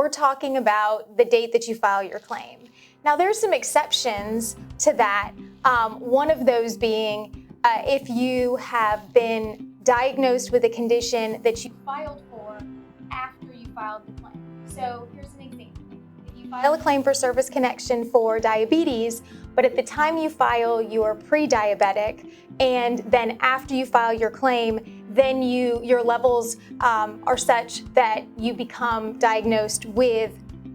we're talking about the date that you file your claim. Now, there's some exceptions to that. One of those being if you have been diagnosed with a condition that you filed for after you filed the claim. So here's an example. If you file a claim for service connection for diabetes, but at the time you file you're pre-diabetic, and then after you file your claim, then your levels are such that you become diagnosed with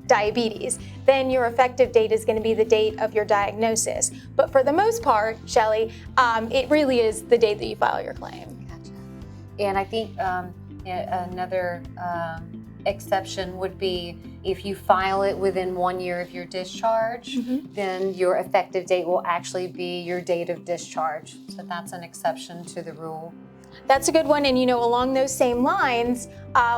diabetes, then your effective date is going to be the date of your diagnosis. But for the most part, Shelly, it really is the date that you file your claim. Gotcha. And I think another exception would be if you file it within 1 year of your discharge, then your effective date will actually be your date of discharge. So that's an exception to the rule. That's a good one. And along those same lines,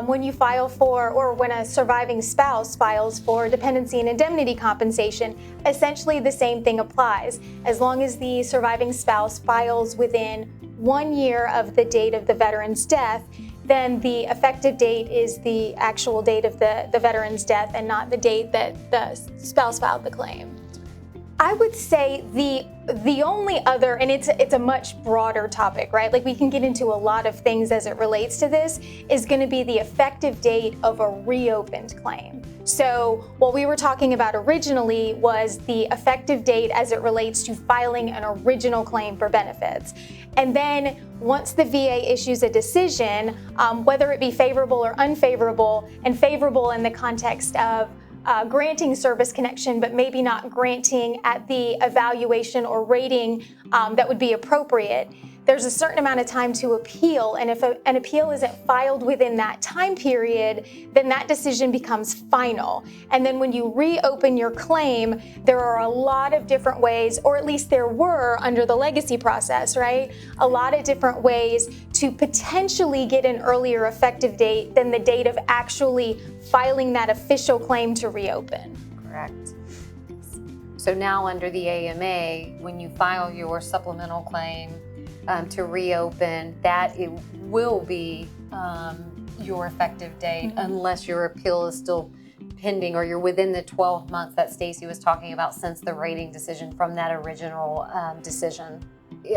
when you file for, or when a surviving spouse files for dependency and indemnity compensation, essentially the same thing applies. As long as the surviving spouse files within 1 year of the date of the veteran's death, then the effective date is the actual date of the veteran's death and not the date that the spouse filed the claim. I would say the only other, and it's a much broader topic, right? Like, we can get into a lot of things as it relates to this, is going to be the effective date of a reopened claim. So what we were talking about originally was the effective date as it relates to filing an original claim for benefits. And then once the VA issues a decision, whether it be favorable or unfavorable, and favorable in the context of granting service connection, but maybe not granting at the evaluation or rating that would be appropriate, there's a certain amount of time to appeal. And if an appeal isn't filed within that time period, then that decision becomes final. And then when you reopen your claim, there are a lot of different ways, or at least there were under the legacy process, right? A lot of different ways to potentially get an earlier effective date than the date of actually filing that official claim to reopen. Correct. So now under the AMA, when you file your supplemental claim to reopen, that it will be your effective date unless your appeal is still pending or you're within the 12 months that Stacey was talking about since the rating decision from that original decision.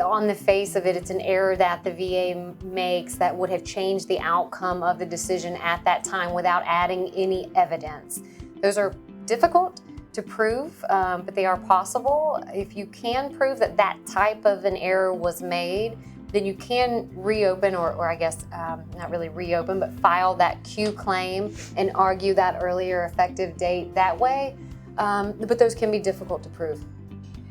On the face of it, it's an error that the VA makes that would have changed the outcome of the decision at that time without adding any evidence. Those are difficult to prove, but they are possible. If you can prove that that type of an error was made, then you can reopen, or I guess not really reopen, but file that Q claim and argue that earlier effective date that way. But those can be difficult to prove.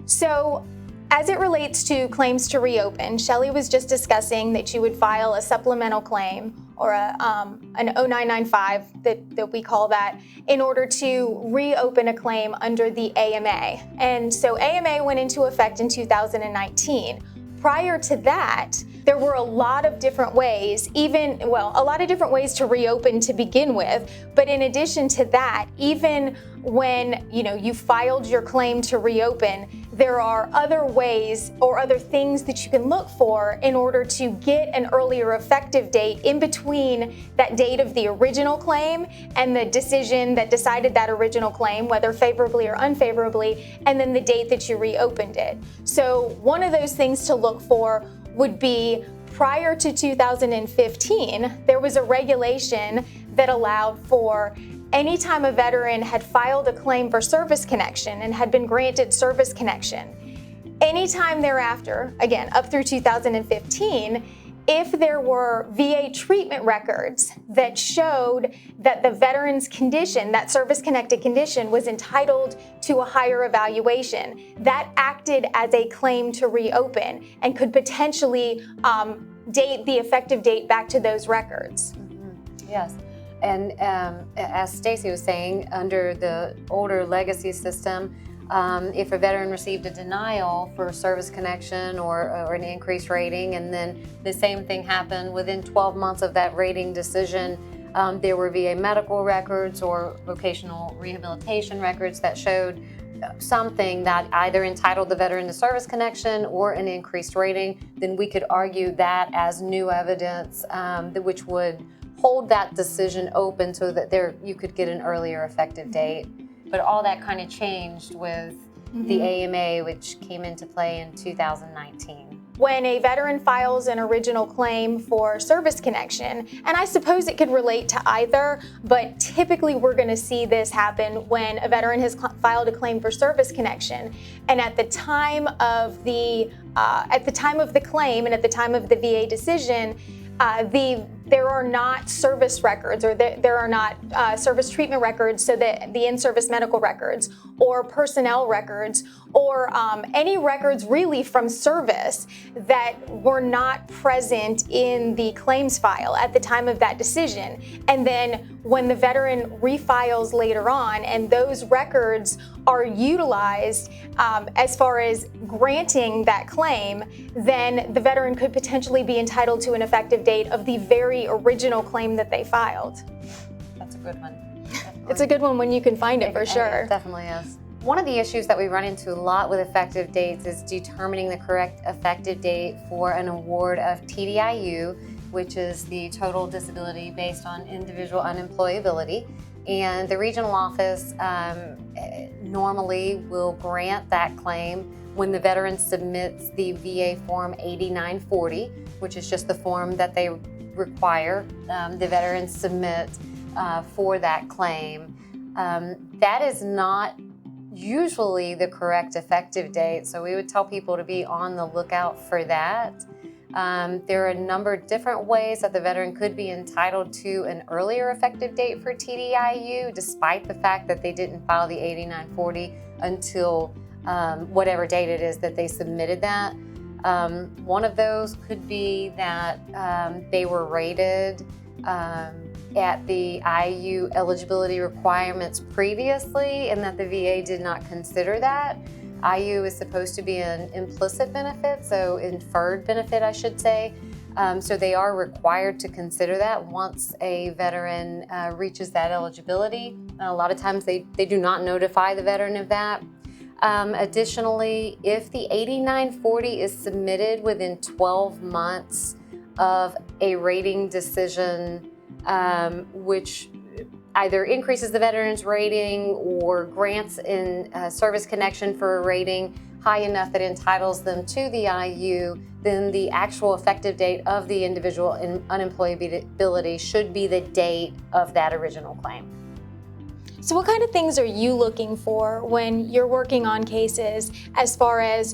So, as it relates to claims to reopen, Shelly was just discussing that you would file a supplemental claim, or an 0995 that we call that, in order to reopen a claim under the AMA. And so AMA went into effect in 2019. Prior to that, there were a lot of different ways, a lot of different ways to reopen to begin with. But in addition to that, even when you filed your claim to reopen, there are other ways or other things that you can look for in order to get an earlier effective date in between that date of the original claim and the decision that decided that original claim, whether favorably or unfavorably, and then the date that you reopened it. So one of those things to look for would be, prior to 2015, there was a regulation that allowed for anytime a veteran had filed a claim for service connection and had been granted service connection, anytime thereafter, again, up through 2015, if there were VA treatment records that showed that the veteran's condition, that service-connected condition, was entitled to a higher evaluation, that acted as a claim to reopen and could potentially date the effective date back to those records. Yes. And as Stacey was saying, under the older legacy system, if a veteran received a denial for service connection or an increased rating, and then the same thing happened within 12 months of that rating decision, there were VA medical records or vocational rehabilitation records that showed something that either entitled the veteran to service connection or an increased rating, then we could argue that as new evidence which would hold that decision open so that you could get an earlier effective date. But all that kind of changed with the AMA, which came into play in 2019. When a veteran files an original claim for service connection, and I suppose it could relate to either, but typically we're going to see this happen when a veteran has filed a claim for service connection, and at the time of the claim and at the time of the VA decision, there are not service records, or there are not service treatment records, so that the in-service medical records or personnel records or any records really from service that were not present in the claims file at the time of that decision. And then when the veteran refiles later on and those records are utilized as far as granting that claim, then the veteran could potentially be entitled to an effective date of the very original claim that they filed. That's a good one. Definitely. It's a good one when you can find it, for sure. It definitely is. One of the issues that we run into a lot with effective dates is determining the correct effective date for an award of TDIU, which is the total disability based on individual unemployability. And the regional office normally will grant that claim when the veteran submits the VA Form 8940, which is just the form that they require the veteran submit for that claim. That is not usually the correct effective date, so we would tell people to be on the lookout for that. There are a number of different ways that the veteran could be entitled to an earlier effective date for TDIU, despite the fact that they didn't file the 8940 until whatever date it is that they submitted that. One of those could be that they were rated at the IU eligibility requirements previously and that the VA did not consider that. IU is supposed to be an implicit benefit, so inferred benefit, I should say. So they are required to consider that once a veteran reaches that eligibility. A lot of times they do not notify the veteran of that. Additionally, if the 8940 is submitted within 12 months of a rating decision, which either increases the veteran's rating or grants in service connection for a rating high enough that entitles them to the IU, then the actual effective date of the individual unemployability should be the date of that original claim. So what kind of things are you looking for when you're working on cases as far as,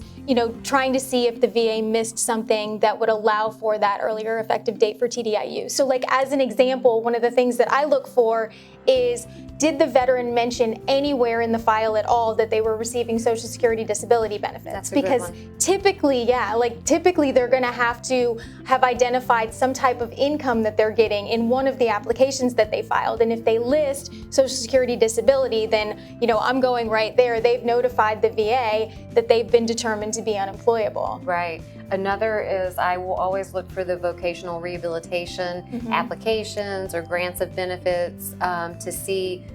trying to see if the VA missed something that would allow for that earlier effective date for TDIU? So like as an example, one of the things that I look for is, did the veteran mention anywhere in the file at all that they were receiving Social Security disability benefits? Because typically they're going to have identified some type of income that they're getting in one of the applications that they filed. And if they list Social Security disability, then, I'm going right there. They've notified the VA that they've been determined to be unemployable. Right. Another is I will always look for the vocational rehabilitation applications or grants of benefits to see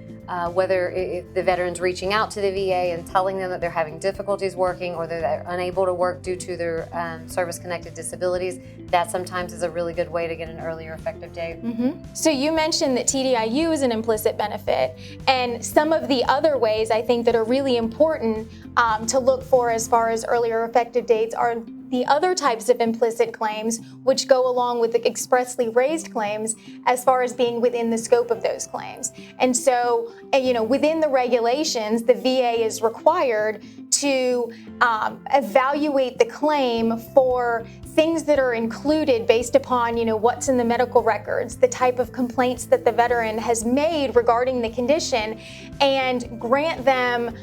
whether if the veteran's reaching out to the VA and telling them that they're having difficulties working or that they're unable to work due to their service-connected disabilities. That sometimes is a really good way to get an earlier effective date. So you mentioned that TDIU is an implicit benefit, and some of the other ways I think that are really important to look for as far as earlier effective dates are the other types of implicit claims, which go along with the expressly raised claims as far as being within the scope of those claims. And so, within the regulations, the VA is required to evaluate the claim for things that are included based upon, what's in the medical records, the type of complaints that the veteran has made regarding the condition, and grant them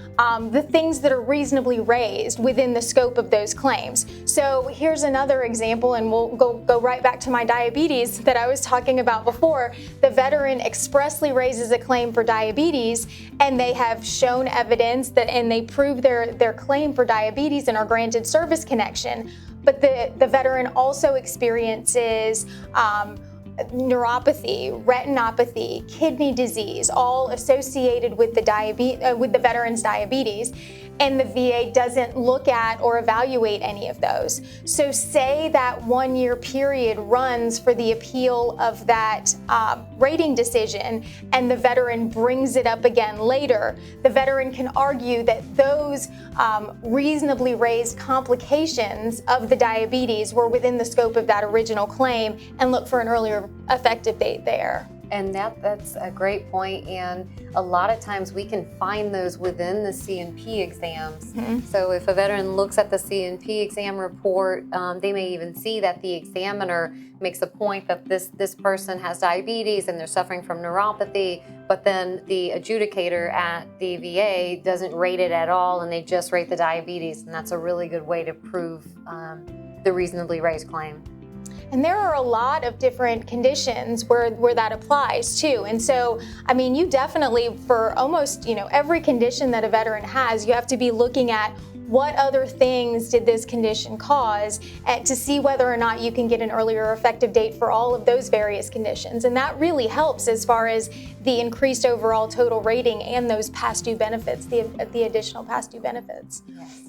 the things that are reasonably raised within the scope of those claims. So here's another example, and we'll go right back to my diabetes that I was talking about before. The veteran expressly raises a claim for diabetes, and they have shown evidence and they prove their claim for diabetes and are granted service connection. But the veteran also experiences neuropathy, retinopathy, kidney disease, all associated with the veteran's diabetes. and the VA doesn't look at or evaluate any of those. So say that 1 year period runs for the appeal of that rating decision, and the veteran brings it up again later. The veteran can argue that those reasonably raised complications of the diabetes were within the scope of that original claim and look for an earlier effective date there. And that's a great point, and a lot of times we can find those within the C&P exams. So if a veteran looks at the C&P exam report, they may even see that the examiner makes a point that this person has diabetes and they're suffering from neuropathy, but then the adjudicator at the VA doesn't rate it at all, and they just rate the diabetes, and that's a really good way to prove the reasonably raised claim. And there are a lot of different conditions where that applies too. And so, I mean, you definitely, for almost, every condition that a veteran has, you have to be looking at what other things did this condition cause to see whether or not you can get an earlier effective date for all of those various conditions. And that really helps as far as the increased overall total rating and those past due benefits, the additional past due benefits. Yes.